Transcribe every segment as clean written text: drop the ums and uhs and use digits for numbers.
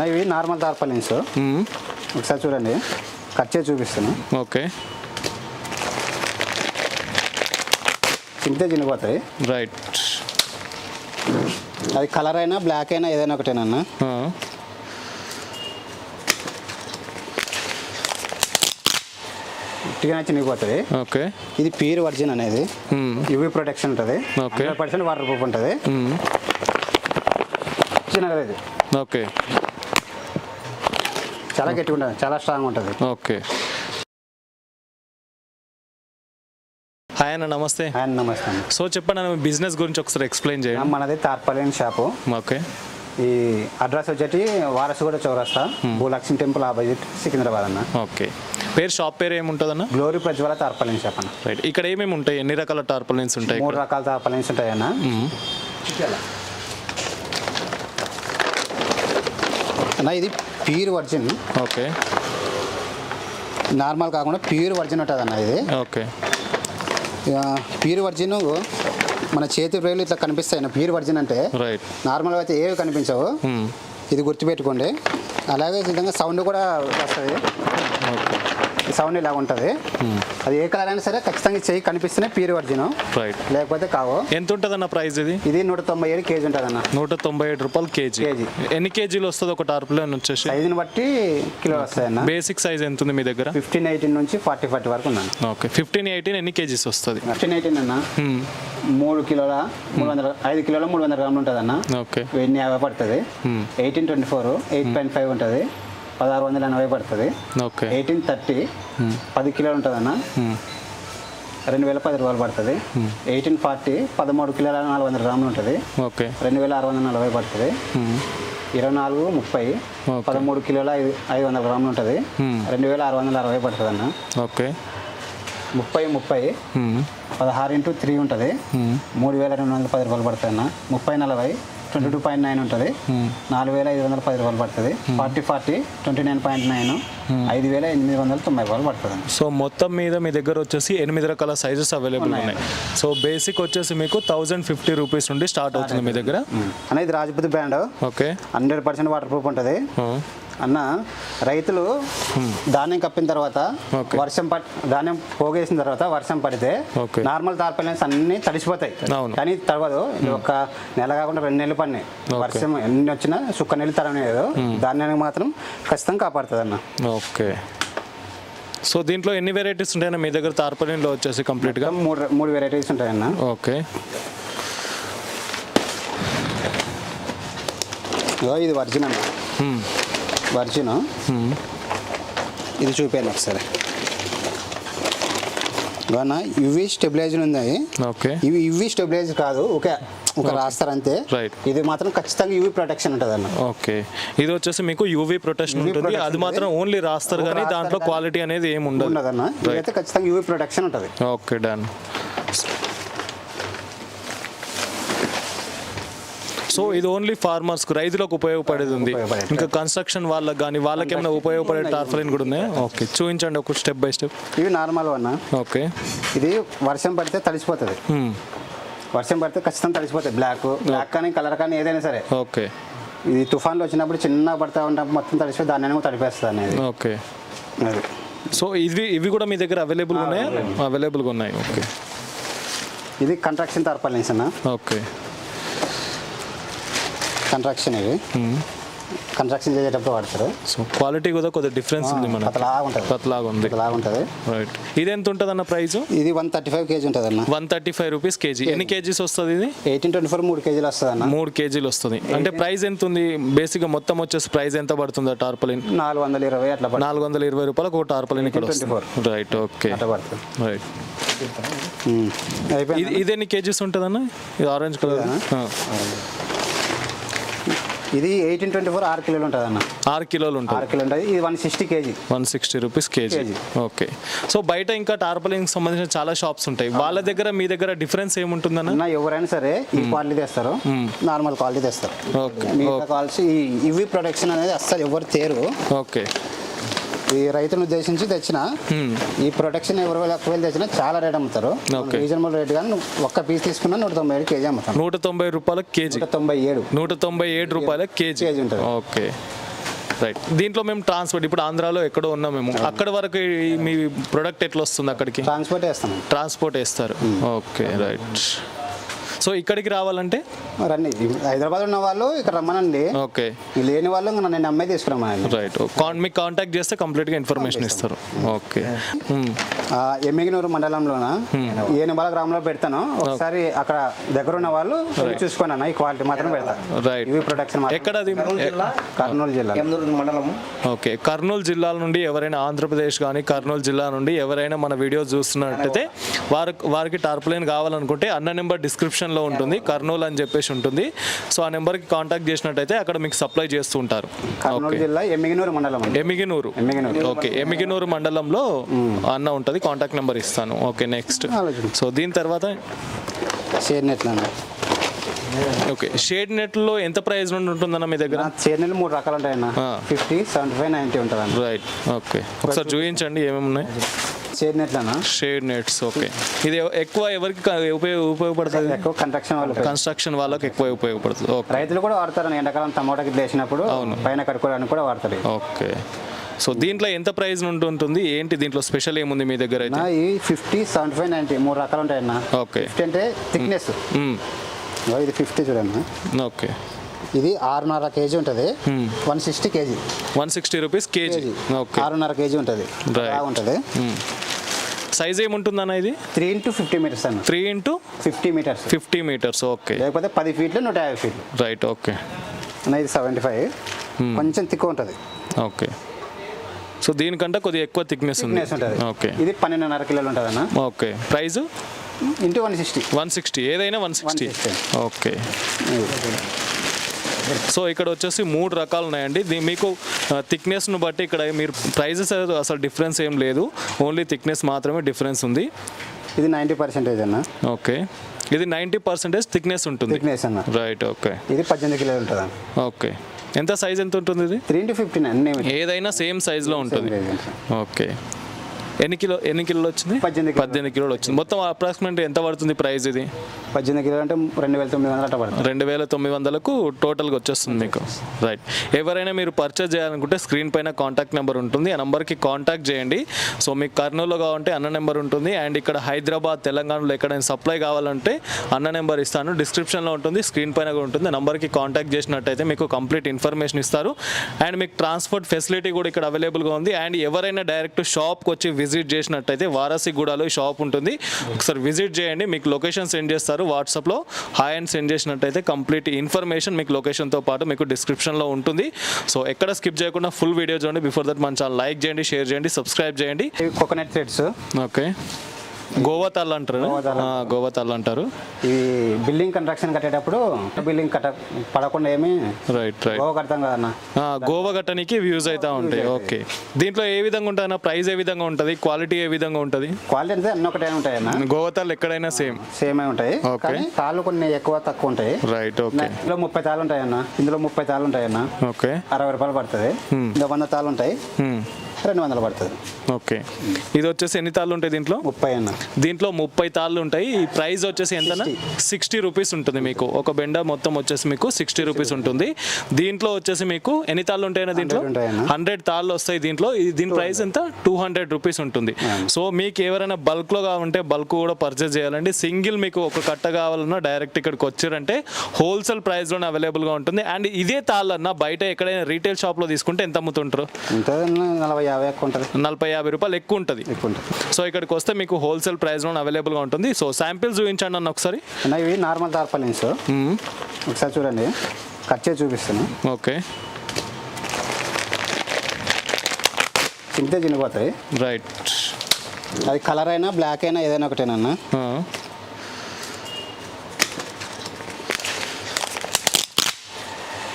అన్న ఇవి normal tarpaulins. ఒకసారి చూడండి, కట్ చేసి చూపిస్తాను. ఓకే, చింతే చినిపోతాయి. రైట్. అది కలర్ అయినా బ్లాక్ అయినా ఏదైనా ఒకటేనన్నా. గట్టిగా చినిగిపోతుంది. ఓకే, ఇది ప్యూర్ వర్జిన్ అనేది. యూవీ ప్రొటెక్షన్ ఉంటుంది. 100% వాటర్ ప్రూఫ్ ఉంటుంది. చిన్నగా ఇది. ఓకే, చాలా గట్టిగా ఉంటుంది, చాలా స్ట్రాంగ్ ఉంటుంది. ఓకే. హాయ్ అన్న, నమస్తే. నమస్తే అండి. సో చెప్పండి అన్న, బిజినెస్ గురించి ఒకసారి ఎక్స్ప్లెయిన్ చేయండి. మనది టార్పాలిన్ షాపు. ఓకే. ఈ అడ్రస్ వచ్చేసి వారసుగూడ చౌరస్తా, భూలక్ష్మి టెంపుల్ ఆపోజిట్, సికింద్రాబాద్ అన్న. ఓకే. షాప్ పేరు ఏముంటుంది అన్న? గ్లోరీ ప్రజ్వల టార్పాలిన్ షాప్ అన్న. రైట్. ఇక్కడ ఏమేమి ఉంటాయి, ఎన్ని రకాల టార్పాలిన్స్ ఉంటాయి? 3 రకాల టార్పాలిన్స్ ఉంటాయి అన్న. అన్న ఇది ప్యూర్ వర్జిన్. ఓకే. నార్మల్ కాకుండా ప్యూర్ వర్జిన్ ఉంటుంది అన్న ఇది. ఓకే. ప్యూర్ వర్జిన్ మన చేతి వేలు ఇట్లా కనిపిస్తాయి అన్న. ప్యూర్ వర్జిన్ అంటే రైట్. నార్మల్గా అయితే ఏవి కనిపించవు. ఇది గుర్తుపెట్టుకోండి. అలాగే విధంగా సౌండ్ కూడా వస్తుంది. సౌండ్ ఇలా ఉంటుంది. అది ఏ కలర్ అయినా సరే ఖచ్చితంగా చెయ్యి కనిపిస్తేనే ప్యూర్ వర్జిన్, రైట్, లేకపోతే కావు. ఎంత ఉంటుంది అన్న ప్రైస్? ఇది 197 కేజీ ఉంటుంది అన్న. 197 రూపాయలు కేజీ. ఎన్ని కేజీలు వస్తుంది ఒక టార్పాలిన్ వచ్చేసి? సైజుని బట్టి కిలో వస్తాయి అన్న. బేసిక్ సైజ్ ఎంత ఉంది మీ దగ్గర? 15-18 నుంచి 40 వరకు ఉన్నాను. ఓకే. 15-18 ఎన్ని కేజీస్ వస్తుంది? 15-18 అన్న 3 కిలోల 5 కిలోల 300 గ్రాములు ఉంటుంది అన్న. ఓకే. 1050 పడుతుంది. 1824 8.5 ఉంటుంది. 1680 పడుతుంది. ఓకే. 1830 10 కిలోలు ఉంటుంది అన్న. 2010 రూపాయలు పడుతుంది. 1840 13 కిలోల 400 గ్రాములు ఉంటుంది. ఓకే. 2640 పడుతుంది. 2430 13 కిలోల 500 గ్రాములు ఉంటుంది. 2660 పడుతుంది అన్న. ఓకే. 30 16 × 3 ఉంటుంది. 3210 రూపాయలు పడుతుంది అన్న. 30-40 22.9 ఉంటుంది. 4510 రూపాయలు పడుతుంది. 40 29.9 5890 రూపాయలు పడుతుంది. సో మొత్తం మీద మీ దగ్గర వచ్చేసి 8 రకాల సైజెస్ అవైలబుల్ ఉన్నాయి. సో బేసిక్ వచ్చేసి మీకు 1050 రూపీస్ నుండి స్టార్ట్ అవుతుంది మీ దగ్గర. అనేది రాజపూతి బ్రాండ్. ఓకే. 100% వాటర్ ప్రూఫ్ ఉంటుంది అన్న. రైతులు ధాన్యం కప్పిన తర్వాత ధాన్యం పోగేసిన తర్వాత వర్షం పడితే నార్మల్ టార్పాలిన్స్ అన్ని తడిసిపోతాయి. కానీ తడవదు. ఒక నెల కాకుండా 2 నెలలు పడినాయి. వర్షం ఎన్ని వచ్చినా సుక్క నెలలు తడవలేదు. ధాన్యానికి మాత్రం ఖచ్చితంగా కాపాడుతుంది అన్న. ఓకే. సో దీంట్లో ఎన్ని వెరైటీస్ ఉంటాయన్న మీ దగ్గర టార్పాలిన్లో వచ్చేసి కంప్లీట్గా? 3 వెరైటీస్ ఉంటాయన్న. ఓకే. ఇది వర్జిన్ అన్న. వర్జిన్ ఇది చూపాను ఒకసారి. యువి స్టెబిలైజర్ ఉంది. ఓకే. ఇవి యువి స్టెబిలైజర్ కాదు, ఒక రాస్తారు అంతే. ఇది మాత్రం ఖచ్చితంగా యూవీ ప్రొటెక్షన్ ఉంటుంది అన్న. ఓకే. ఇది వచ్చేసి మీకు యూవీ ప్రొటెక్షన్ ఉంటుంది. అది మాత్రం ఓన్లీ రాస్తారు కానీ దాంట్లో క్వాలిటీ అనేది ఏమి ఉండదు అన్న. ఇదైతే ఖచ్చితంగా యూవీ ప్రొటెక్షన్ ఉంటుంది. Okay, done. సో ఇది ఓన్లీ ఫార్మర్స్ కు, రైతులకు ఉపయోగపడేది ఉంది. ఇంకా కన్స్ట్రక్షన్ వాళ్ళకి కానీ వాళ్ళకి ఏమైనా ఉపయోగపడే టార్పాలిన్ కూడా ఉన్నాయి. ఓకే, చూపించండి ఒక స్టెప్ బై స్టెప్. ఇవి నార్మల్ అన్న. ఓకే. ఇది వర్షం పడితే తడిసిపోతుంది. వర్షం పడితే ఖచ్చితంగా తడిసిపోతాయి. బ్లాక్ కానీ కలర్ కానీ ఏదైనా సరే. ఓకే. ఇది తుఫాన్లు వచ్చినప్పుడు చిన్న పడతా ఉన్నప్పుడు మొత్తం తడిసిపోయి దాన్ని తడిపేస్తుంది అనేది. ఓకే. సో ఇవి కూడా మీ దగ్గర అవైలబుల్గా ఉన్నాయి? అవైలబుల్గా ఉన్నాయి. ఓకే. ఇది కంట్రాక్షన్ టార్పాలిన్స్ అన్న. ఓకే. కంట్రాక్షన్ ఇవి కన్స్ట్రక్షన్ చేసేటప్పుడు వాడతారు. సో క్వాలిటీ కూడా కొద్దిగా డిఫరెన్స్ ఉంది. మన పతలాగా ఉంటుంది. రైట్. ఇది ఎంత ఉంటుంది అన్న ప్రైస్? ఇది 135 కేజీ ఉంటుంది అన్న. 135 రూపీస్ కేజీ. ఎన్ని కేజీస్ వస్తుంది ఇది? 1824 3 కేజీలు వస్తుంది అన్న. 3 కేజీలు వస్తుంది. అంటే ప్రైస్ ఎంత ఉంది బేసిక్గా మొత్తం వచ్చేసి ప్రైస్ ఎంత పడుతుంది టార్పాలిన్? 420 అట్లా. 420 రూపాయలకు ఒక టార్పాలిన్ ఇక్కడ వస్తుంది. రైట్. ఓకే. రైట్. ఇది ఎన్ని కేజీస్ ఉంటుంది అన్న? ఇది ఆరెంజ్ కలర్. ఇది 1824 6 కిలోలు ఉంటుంది అన్న. 6 కిలోలు ఉంటుంది. 6 కిలో ఉంటుంది. ఇది 160 KG. 160 rupees KG. Okay. So బయట ఇంకా టార్పాలిన్ సంబంధించిన చాలా షాప్స్ ఉంటాయి. వాళ్ళ దగ్గర మీ దగ్గర డిఫరెన్స్ ఏముంటుందన్న? ఎవరైనా సరే ఈ క్వాలిటీ తెస్తారు, నార్మల్ క్వాలిటీ తెస్తారు. మిగతా క్వాలిటీ ఇవి ప్రొడక్షన్ అనేది అస్సలు ఎవరు తేరు. ఓకే. ఈ రైతులను ఉద్దేశించి తెచ్చిన ఈ ప్రొటెక్షన్ ఎవరు తెచ్చినా చాలా రేట్ అమ్ముతారు. రీజనబుల్ రేట్ కానీ ఒక్క పీస్ తీసుకున్నా 197 కేజీ అమ్ముతాం. 190 రూపాయల కేజీ. 197 రూపాయల కేజీ ఉంటుంది. ఓకే. రైట్. దీంట్లో మేము ట్రాన్స్పోర్ట్ ఇప్పుడు ఆంధ్రాలో ఎక్కడో ఉన్నాం మేము, అక్కడ వరకు మీ ప్రొడక్ట్ ఎట్లా వస్తుంది అక్కడికి? ట్రాన్స్పోర్ట్ వేస్తాను. ట్రాన్స్పోర్ట్ వేస్తారు. Okay right. సో ఇక్కడికి రావాలంటే రండి, హైదరాబాద్ ఉన్న వాళ్ళు ఇక్కడ రమ్మనండి. ఓకే. లేని వాళ్ళు నేను అమ్మాయి తీసుకురమ్మనండి. రైట్. మీకు కాంటాక్ట్ చేస్తే కంప్లీట్గా ఇన్ఫర్మేషన్ ఇస్తారు. ఓకే. ఎమ్మిగినూరు మండలంలోన ఏనుబాల గ్రామంలో పెడతాను. ఒకసారి అక్కడ దగ్గర ఉన్న వాళ్ళు చూసుకున్నాను, ఈ క్వాలిటీ మాత్రం పెడతాను. రైట్. ఇవి ప్రొడక్షన్. ఎక్కడ అది? కర్నూలు జిల్లా మండలం. ఓకే. కర్నూలు జిల్లా నుండి ఎవరైనా, ఆంధ్రప్రదేశ్ కానీ కర్నూలు జిల్లా నుండి ఎవరైనా మన వీడియో చూస్తున్నట్టయితే వారికి టార్పలైన్ కావాలనుకుంటే అన్న నెంబర్ డిస్క్రిప్షన్లో ఉంటుంది, కర్నూలు అని చెప్పేసి ఉంటుంది. సో ఆ నెంబర్కి కాంటాక్ట్ చేసినట్టయితే అక్కడ మీకు సప్లై చేస్తూ ఉంటారు. కర్నూలు జిల్లా ఎమ్మిగినూరు మండలం. ఎమ్మిగినూరు. ఓకే. ఎమ్మిగినూరు మండలంలో అన్న ఉంటుంది, కాంటాక్ట్ నెంబర్ ఇస్తాను. ఓకే. నెక్స్ట్. సో దీని తర్వాత షేడ్ నెట్. ఓకే. షేడ్ నెట్లో ఎంత ప్రైస్ నుండి ఉంటుందన్న మీ దగ్గర? షేడ్ నెట్లు 3 రకాలు ఉంటాయన్న. 50, 75, 90 ఉంటుంది. రైట్. ఓకే. ఒకసారి చూపించండి ఏమేమి ఉన్నాయి షేడ్ నెట్లనా. Shade nets. ఓకే. ఇది ఎక్కువ ఎవరికి ఉపయోగపడుతుంది? ఎక్కువ కన్స్ట్రక్షన్ వాళ్ళకి ఎక్కువ ఉపయోగపడుతుంది. ఓకే. రైతులు కూడా వాడతారు, ఎండాకాలం టమోటాకి వేసినప్పుడు పైన కట్టుకోవడానికి కూడా వాడతారు. ఓకే. సో దీంట్లో ఎంత ప్రైస్ నుండి ఉంటుంది, ఏంటి దీంట్లో స్పెషల్ ఏముంది మీ దగ్గర అయితే? ఈ 50, 75, 90 3 రకాలు ఉంటాయన్న. ఓకే. 50 అంటే థిక్నెస్. ఇది 50 చూడండి. ఓకే. ఇది 6.5 kg ఉంటుంది. 160 kg. 160 rupees KG. Okay. 6.5 kg ఉంటుంది. ఉంటుంది. సైజ్ ఏముంటుందన్న ఇది? 3 into 50 మీటర్స్ అన్న. 3 into 50 మీటర్స్. 50 మీటర్స్. ఓకే. లేకపోతే 10 ఫీట్లు 150 ఫీట్లు. రైట్. ఓకే. ఇది 75. కొంచెం తిక్కువ ఉంటుంది. ఓకే. సో దీనికంటే కొద్దిగా ఎక్కువ థిక్నెస్ ఉంది. ఓకే. ఇది 12.5 కిలోలు ఉంటుంది అన్న. ఓకే. Price into 160. 160. ఏదైనా 160. ఓకే. సో ఇక్కడ వచ్చేసి 3 రకాలు ఉన్నాయండి. మీకు థిక్నెస్ను బట్టి ఇక్కడ మీరు ప్రైజెస్ అసలు డిఫరెన్స్ ఏం లేదు, ఓన్లీ థిక్నెస్ మాత్రమే డిఫరెన్స్ ఉంది. ఇది 90% అన్న. ఓకే. ఇది 90% థిక్నెస్ ఉంటుంది. థిక్నెస్ అన్న. రైట్. ఓకే. ఇది 18 కిలోలు ఉంటుంది. ఓకే. ఎంత సైజ్ ఎంత ఉంటుంది ఇది? 3 into 15 అన్నీ ఏదైనా సేమ్ సైజ్లో ఉంటుంది. ఓకే. ఎన్ని కిలోలు వచ్చింది? 18 కిలోలు వచ్చింది. మొత్తం అప్రాక్సిమేట్ ఎంత పడుతుంది ప్రైస్ ఇది? 18 కిలోలు అంటే 2,900 అట్లా పడుతుంది. 2,900కు టోటల్గా వచ్చేస్తుంది మీకు. రైట్. ఎవరైనా మీరు పర్చేజ్ చేయాలనుకుంటే స్క్రీన్ పైన కాంటాక్ట్ నెంబర్ ఉంటుంది, ఆ నెంబర్కి కాంటాక్ట్ చేయండి. సో మీకు కర్నూలులో కావాలంటే అన్న నెంబర్ ఉంటుంది, అండ్ ఇక్కడ హైదరాబాద్ తెలంగాణలో ఎక్కడైనా సప్లై కావాలంటే అన్న నెంబర్ ఇస్తాను, డిస్క్రిప్షన్లో ఉంటుంది, స్క్రీన్ పైన కూడా ఉంటుంది. ఆ నెంబర్కి కాంటాక్ట్ చేసినట్టయితే మీకు కంప్లీట్ ఇన్ఫర్మేషన్ ఇస్తారు, అండ్ మీకు ట్రాన్స్పోర్ట్ ఫెసిలిటీ కూడా ఇక్కడ అవైలబుల్గా ఉంది. అండ్ ఎవరైనా డైరెక్ట్ షాప్కి వచ్చి విజిట్ చేసినట్టయితే వారాసిగూడలో ఈ షాప్ ఉంటుంది, ఒకసారి విజిట్ చేయండి. మీకు లొకేషన్ సెండ్ చేస్తారు వాట్సాప్లో, హాయ్ అని సెండ్ చేసినట్టయితే కంప్లీట్ ఇన్ఫర్మేషన్ మీకు లొకేషన్తో పాటు మీకు డిస్క్రిప్షన్లో ఉంటుంది. సో ఎక్కడ స్కిప్ చేయకుండా ఫుల్ వీడియో చూడండి. బిఫోర్ దట్ మన ఛానల్ లైక్ చేయండి, షేర్ చేయండి, సబ్స్క్రైబ్ చేయండి. Coconut threads. ఓకే. గోవాతాళ్ళు అంటారు. గోవాతాళ్ళు అంటారు. ఈ బిల్డింగ్ కన్స్ట్రక్షన్ కట్టేటప్పుడు బిల్డింగ్ పడకుండా ఏమి రైట్ గోవా కడతాం కదన్న, గోవా కట్టడానికి యూజ్ అవుతా ఉంటాయి. ఓకే. దీంట్లో ఏ విధంగా ఉంటుంది, ప్రైస్ ఏ విధంగా ఉంటుంది, క్వాలిటీ ఏ విధంగా ఉంటుంది? క్వాలిటీ అంటే అన్ని ఒకటే ఉంటాయి అన్న. గోవాతాళ్ళు ఎక్కడైనా సేమ్ ఉంటాయి. కానీ తాళ్ళు కొన్ని ఎక్కువ తక్కువ ఉంటాయి. రైట్. ఓకే. ఇందులో 30 తాళ్ళు ఉంటాయి అన్న. ఇందులో 30 తాళ్ళు ఉంటాయి అన్న. ఓకే. 60 రూపాయలు పడుతుంది. ఇంకా 100 తాళ్ళు ఉంటాయి, 200 పడుతుంది. ఓకే. ఇది వచ్చేసి ఎన్ని తాళ్ళు ఉంటాయి దీంట్లో? 30 అన్న. దీంట్లో 30 తాళ్ళు ఉంటాయి. ఈ ప్రైస్ వచ్చేసి ఎంత? 60 రూపీస్ ఉంటుంది మీకు. ఒక బెండ మొత్తం వచ్చేసి మీకు 60 రూపీస్ ఉంటుంది. దీంట్లో వచ్చేసి మీకు ఎన్ని తాళ్ళు ఉంటాయన్నా? దీంట్లో 100 తాళ్ళు వస్తాయి దీంట్లో. దీని ప్రైస్ ఎంత? 200 రూపీస్ ఉంటుంది. సో మీకు ఎవరైనా బల్క్లో కావాలంటే బల్క్ కూడా పర్చేస్ చేయాలండి. సింగిల్ మీకు ఒక కట్ట కావాలన్నా డైరెక్ట్ ఇక్కడికి వచ్చారంటే హోల్సేల్ ప్రైస్లోనే అవైలబుల్గా ఉంటుంది. అండ్ ఇదే తాళ్ళన్నా బయట ఎక్కడైనా రీటైల్ షాప్లో తీసుకుంటే ఎంత అమ్ముతుంటారు? 40-50 రూపాయలు ఎక్కువ ఉంటుంది. సో ఇక్కడికి వస్తే మీకు హోల్సేల్ ప్రైస్లో అవైలబుల్గా ఉంటుంది. సో శాంపిల్స్ చూపించండి అన్న ఒకసారి. ఇవి నార్మల్ టార్పాలిన్స్. ఒకసారి చూడండి, కట్ చేసి చూపిస్తాను. ఓకే. చింతే చినిపోతాయి. రైట్. అది కలర్ అయినా బ్లాక్ అయినా ఏదైనా ఒకటేనన్నా.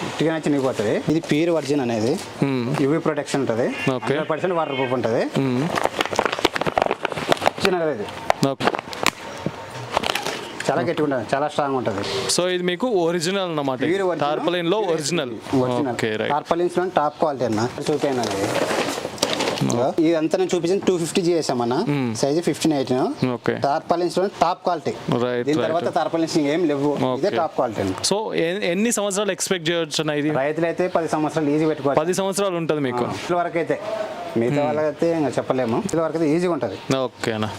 గట్టిగానే చినిగిపోతుంది. ఇది ప్యూర్ వర్జిన్ అనేది. యూవీ ప్రొటెక్షన్ ఉంటుంది. 100% వాటర్ ప్రూఫ్ ఉంటుంది. చిన్నది చాలా గట్టిగా ఉంటుంది, చాలా స్ట్రాంగ్ ఉంటుంది. సో ఇది మీకు ఒరిజినల్ అన్నమాట. టార్పాలిన్ లో ఒరిజినల్. ఓకే. రైట్. టార్పాలిన్స్ లో టాప్ క్వాలిటీ అన్న. చూపేనా ఇదంతా నేను చూపించింది 250 చేసామన్న, size 15/18. Okay. Tarpaulins top quality. Right. దీని తర్వాత టార్పాలిన్స్ ఏం లేవు, ఇదే టాప్ క్వాలిటీ అండి. సో ఎన్ని సంవత్సరాలు ఎక్స్పెక్ట్ చేయొచ్చు అన్న ఇది? రైతులు అయితే 10 సంవత్సరాలు ఈజీ పెట్టుకోవచ్చు. 10 సంవత్సరాలు ఉంటుంది మీకు వరకు అయితే, మిగతా వాళ్ళకైతే ఇంకా చెప్పలేము. వరకు అయితే ఈజీగా ఉంటుంది. ఓకేనా.